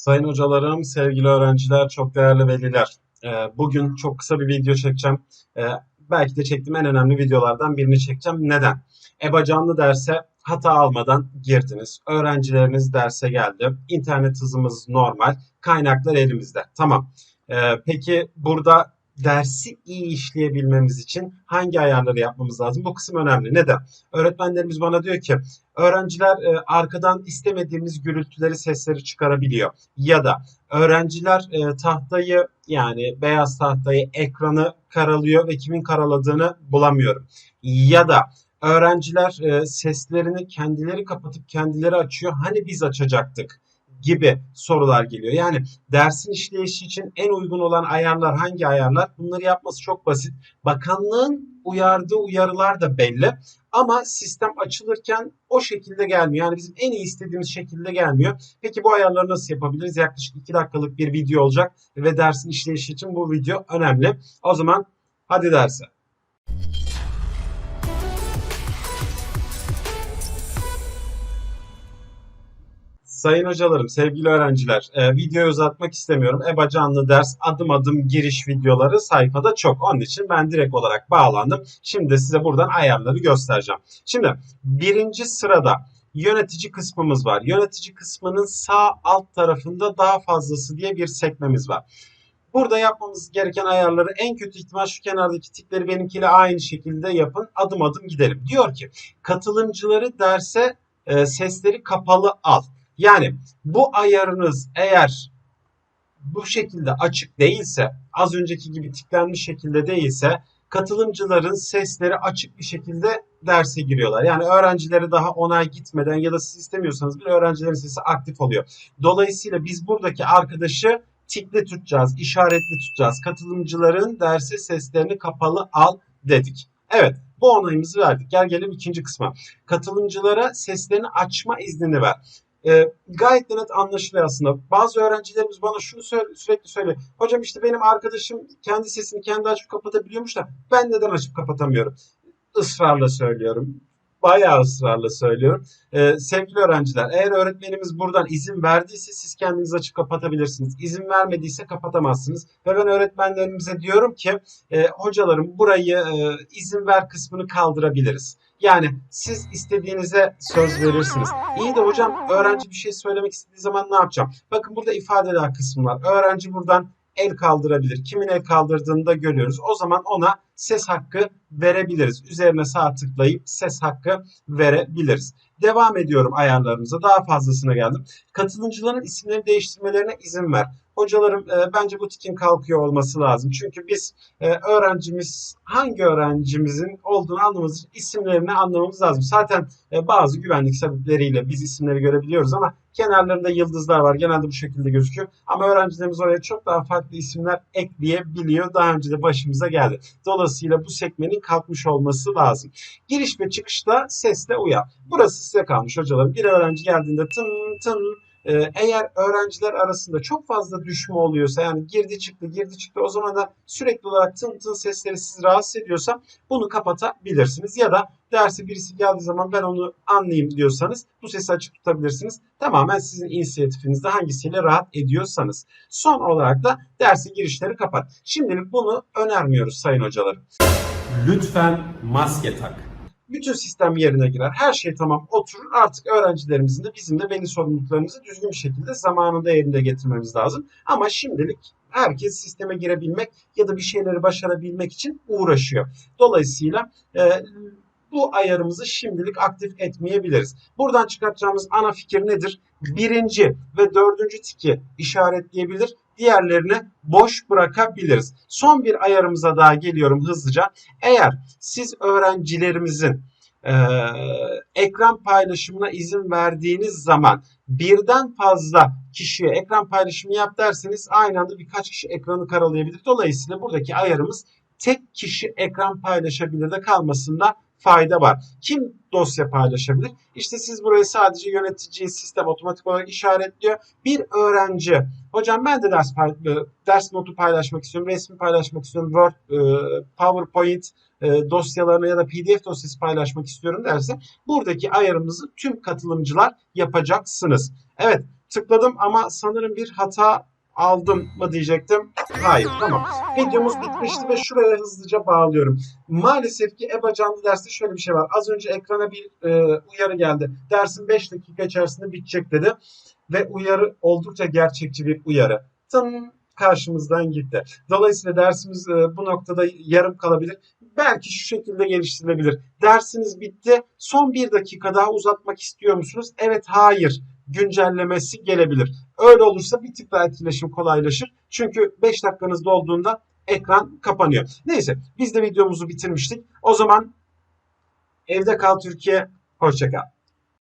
Sayın hocalarım, sevgili öğrenciler, çok değerli veliler. Bugün çok kısa bir video çekeceğim. Ee, Belki de çektiğim en önemli videolardan birini çekeceğim. Neden? EBA canlı derse hata almadan girdiniz. Öğrencileriniz derse geldi. İnternet hızımız normal. Kaynaklar elimizde. Tamam. Peki burada dersi iyi işleyebilmemiz için hangi ayarları yapmamız lazım? Bu kısım önemli. Neden? Öğretmenlerimiz bana diyor ki öğrenciler arkadan istemediğimiz gürültüleri, sesleri çıkarabiliyor. Ya da öğrenciler tahtayı yani beyaz tahtayı, ekranı karalıyor ve kimin karaladığını bulamıyorum. Ya da öğrenciler seslerini kendileri kapatıp kendileri açıyor. Hani biz açacaktık gibi sorular geliyor. Yani dersin işleyişi için en uygun olan ayarlar hangi ayarlar? Bunları yapması çok basit. Bakanlığın uyardığı uyarılar da belli. Ama sistem açılırken o şekilde gelmiyor. Yani bizim en iyi istediğimiz şekilde gelmiyor. Peki bu ayarları nasıl yapabiliriz? Yaklaşık 2 dakikalık bir video olacak ve dersin işleyişi için bu video önemli. O zaman hadi derse. Sayın hocalarım, sevgili öğrenciler, videoyu uzatmak istemiyorum. EBA canlı ders adım adım giriş videoları sayfada çok. Onun için ben direkt olarak bağlandım. Şimdi de size buradan ayarları göstereceğim. Şimdi birinci sırada yönetici kısmımız var. Yönetici kısmının sağ alt tarafında daha fazlası diye bir sekmemiz var. Burada yapmamız gereken ayarları en kötü ihtimal şu kenardaki tikleri benimkiyle aynı şekilde yapın. Adım adım gidelim. Diyor ki katılımcıları derse sesleri kapalı al. Yani bu ayarınız eğer bu şekilde açık değilse, az önceki gibi tiklenmiş şekilde değilse katılımcıların sesleri açık bir şekilde derse giriyorlar. Yani öğrencileri daha onay gitmeden ya da siz istemiyorsanız bile öğrencilerin sesi aktif oluyor. Dolayısıyla biz buradaki arkadaşı tikli tutacağız, işaretli tutacağız. Katılımcıların derse seslerini kapalı al dedik. Evet, bu onayımızı verdik. Gel gelelim ikinci kısma. Katılımcılara seslerini açma iznini ver. Gayet de net anlaşılıyor aslında. Bazı öğrencilerimiz bana şunu sürekli söylüyor. Hocam işte benim arkadaşım kendi sesini kendi açıp kapatabiliyormuş da ben neden açıp kapatamıyorum? Israrla söylüyorum. Bayağı ısrarla söylüyorum. Sevgili öğrenciler, eğer öğretmenimiz buradan izin verdiyse siz kendiniz açıp kapatabilirsiniz. İzin vermediyse kapatamazsınız. Ve ben öğretmenlerimize diyorum ki hocalarım burayı izin ver kısmını kaldırabiliriz. Yani siz istediğinize söz verirsiniz. İyi de hocam öğrenci bir şey söylemek istediği zaman ne yapacağım? Bakın burada ifadeler kısmı var. Öğrenci buradan el kaldırabilir. Kimin el kaldırdığını da görüyoruz. O zaman ona ses hakkı verebiliriz. Üzerine sağ tıklayıp ses hakkı verebiliriz. Devam ediyorum ayarlarımıza. Daha fazlasına geldim. Katılımcıların isimleri değiştirmelerine izin ver. Hocalarım bence bu tikin kalkıyor olması lazım. Çünkü biz öğrencimiz hangi öğrencimizin olduğunu anlamamız için isimlerini anlamamız lazım. Zaten bazı güvenlik sebepleriyle biz isimleri görebiliyoruz ama kenarlarında yıldızlar var. Genelde bu şekilde gözüküyor. Ama öğrencilerimiz oraya çok daha farklı isimler ekleyebiliyor. Daha önce de başımıza geldi. Dolayısıyla bu sekmenin kalkmış olması lazım. Giriş ve çıkışta sesle uyar. Burası size kalmış hocalarım. Bir öğrenci geldiğinde tın tın eğer öğrenciler arasında çok fazla düşme oluyorsa yani girdi çıktı girdi çıktı o zaman da sürekli olarak tın tın sesleri sizi rahatsız ediyorsa bunu kapatabilirsiniz. Ya da derse birisi geldiği zaman ben onu anlayayım diyorsanız bu sesi açık tutabilirsiniz. Tamamen sizin inisiyatifinizde hangisiyle rahat ediyorsanız. Son olarak da derse girişleri kapat. Şimdilik bunu önermiyoruz sayın hocalarım. Lütfen maske tak. Bütün sistem yerine girer. Her şey tamam oturur. Artık öğrencilerimizin de bizim de veli sorumluluklarımızı düzgün bir şekilde zamanında yerine getirmemiz lazım. Ama şimdilik herkes sisteme girebilmek ya da bir şeyleri başarabilmek için uğraşıyor. Dolayısıyla bu ayarımızı şimdilik aktif etmeyebiliriz. Buradan çıkartacağımız ana fikir nedir? Birinci ve dördüncü tiki işaretleyebilir. Diğerlerini boş bırakabiliriz. Son bir ayarımıza daha geliyorum hızlıca. Eğer siz öğrencilerimizin e, ekran paylaşımına izin verdiğiniz zaman birden fazla kişiye ekran paylaşımı yap derseniz aynı anda birkaç kişi ekranı karalayabilir. Dolayısıyla buradaki ayarımız tek kişi ekran paylaşabilir de kalmasında fayda var. Kim dosya paylaşabilir? İşte siz burayı sadece yöneticiyi sistem otomatik olarak işaretliyor. Bir öğrenci, hocam ben de ders notu paylaşmak istiyorum, resmi paylaşmak istiyorum, Word, PowerPoint dosyalarını ya da PDF dosyası paylaşmak istiyorum derse buradaki ayarımızı tüm katılımcılar yapacaksınız. Evet, tıkladım ama sanırım bir hata aldım mı diyecektim. Hayır, tamam. Videomuz bitmişti ve şuraya hızlıca bağlıyorum. Maalesef ki EBA canlı derste şöyle bir şey var. Az önce ekrana bir uyarı geldi. Dersin 5 dakika içerisinde bitecek dedi. Ve uyarı oldukça gerçekçi bir uyarı. Tam karşımızdan gitti. Dolayısıyla dersimiz bu noktada yarım kalabilir. Belki şu şekilde geliştirilebilir. Dersiniz bitti. Son bir dakika daha uzatmak istiyor musunuz? Evet, hayır. Güncellemesi gelebilir. Öyle olursa bir tık daha etkileşim kolaylaşır. Çünkü 5 dakikanız dolduğunda ekran kapanıyor. Neyse, biz de videomuzu bitirmiştik. O zaman evde kal Türkiye. Hoşça kal.